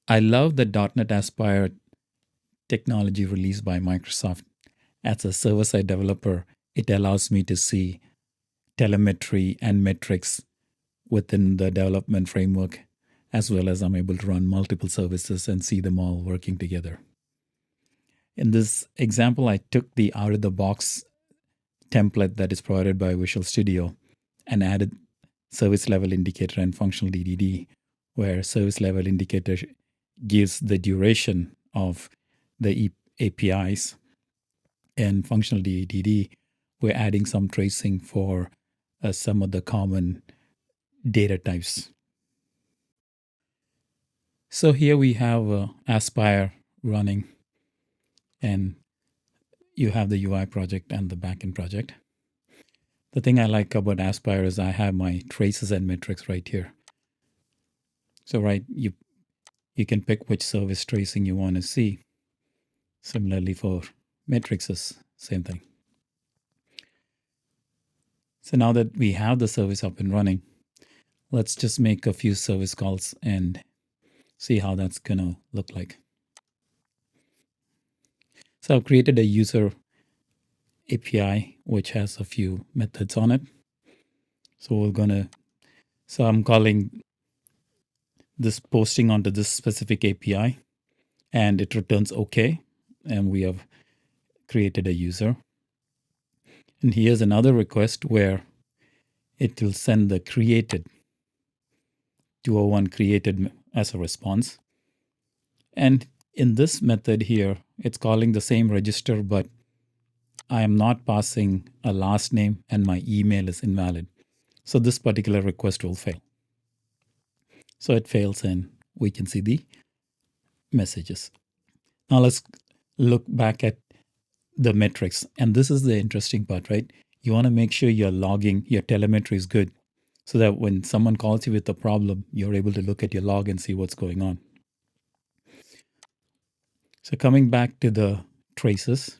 I love the .NET Aspire technology released by Microsoft. As a server-side developer, it allows me to see telemetry and metrics within the development framework, as well as I'm able to run multiple services and see them all working together. In this example, I took the out-of-the-box template that is provided by Visual Studio and added service level indicator and functional DDD, where service level indicator gives the duration of the APIs, and functional DDD, we're adding some tracing for some of the common data types. So here we have Aspire running, and you have the UI project and the backend project. The thing I like about Aspire is I have my traces and metrics right here. So you can pick which service tracing you want to see. Similarly for metrics is same thing. So now that we have the service up and running, let's just make a few service calls and see how that's going to look like. So I've created a user API, which has a few methods on it. So I'm calling this posting onto this specific API, and it returns OK. And we have created a user. And here's another request where it will send the created 201 created as a response. And in this method here, it's calling the same register, but I am not passing a last name and my email is invalid. So this particular request will fail. So it fails and we can see the messages. Now let's look back at the metrics. And this is the interesting part, right? You want to make sure you're logging, your telemetry is good, so that when someone calls you with a problem, you're able to look at your log and see what's going on. So coming back to the traces.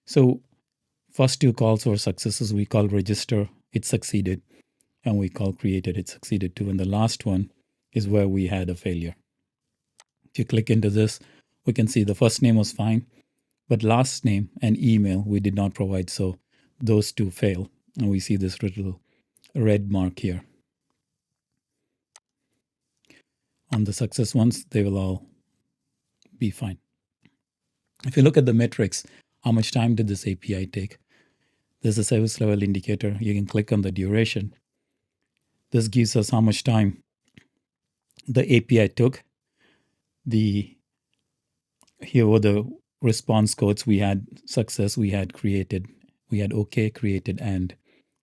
So first two calls were successes. We call register, it succeeded. And we call created, it succeeded too. And the last one is where we had a failure. If you click into this, we can see the first name was fine, but last name and email we did not provide. So those two fail. And we see this little red mark here. On the success ones, they will all be fine. If you look at the metrics, how much time did this API take? There's a service level indicator. You can click on the duration. This gives us how much time the API took. Here were the response codes. We had success, we had created, we had OK, created, and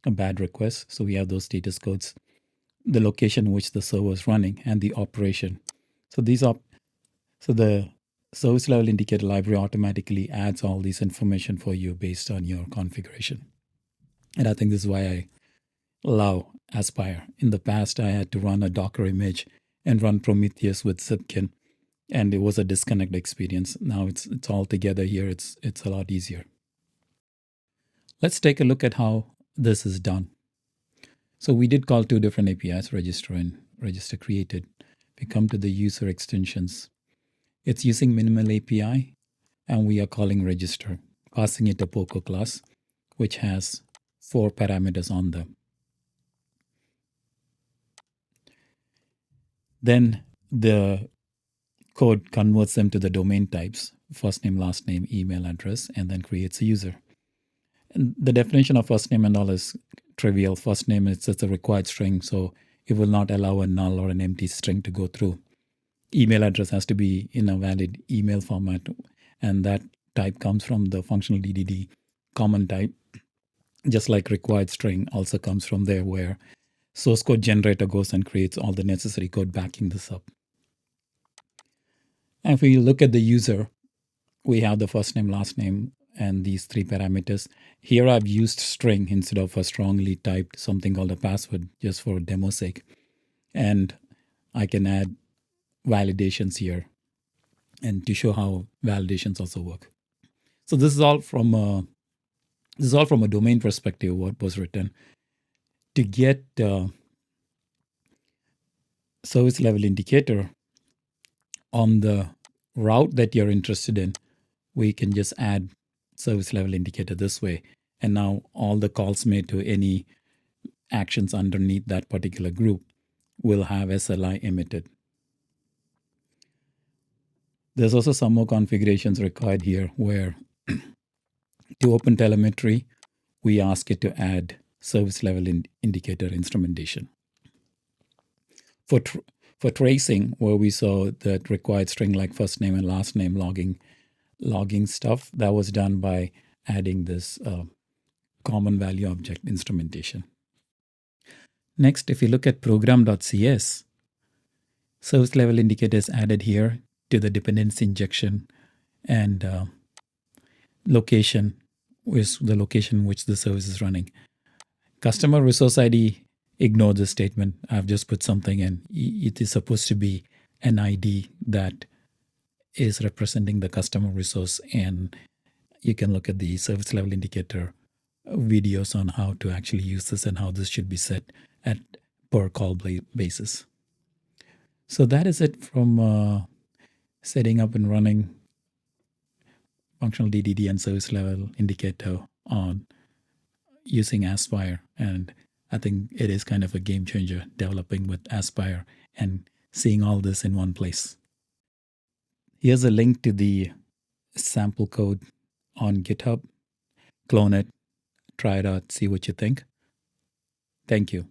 a bad request. So we have those status codes, the location in which the server is running, and the operation. So the service level indicator library automatically adds all this information for you based on your configuration. And I think this is why I love Aspire. In the past, I had to run a Docker image and run Prometheus with Zipkin, and it was a disconnect experience. Now it's all together here. It's a lot easier. Let's take a look at how this is done. So we did call two different APIs, register and register created. We come to the user extensions. It's using minimal API, and we are calling register, passing it a POCO class, which has 4 parameters on them. Then the code converts them to the domain types, first name, last name, email address, and then creates a user. And the definition of first name and all is trivial. First name is just a required string, so it will not allow a null or an empty string to go through. Email address has to be in a valid email format, and that type comes from the functional DDD common type, just like required string also comes from there, where source code generator goes and creates all the necessary code backing this up. And if we look at the user, we have the first name, last name, and these 3 parameters. Here I've used string instead of a strongly typed something called a password, just for demo's sake. And I can add validations here and to show how validations also work. So this is all from a domain perspective, what was written. To get service level indicator, on the route that you're interested in, we can just add service level indicator this way. And now all the calls made to any actions underneath that particular group will have SLI emitted. There's also some more configurations required here where to open telemetry, we ask it to add service level indicator instrumentation. For tracing, where we saw that required string like first name and last name logging stuff, that was done by adding this common value object instrumentation. Next, if you look at program.cs, service level indicator is added here to the dependency injection, and location is the location which the service is running. Customer resource ID, ignore this statement. I've just put something in. It is supposed to be an ID that is representing the customer resource, and you can look at the service level indicator videos on how to actually use this and how this should be set at per call basis. So that is it from setting up and running FunctionalDDD and ServiceLevelIndicator on using Aspire. And I think it is kind of a game changer developing with Aspire and seeing all this in one place. Here's a link to the sample code on GitHub. Clone it, try it out, see what you think. Thank you.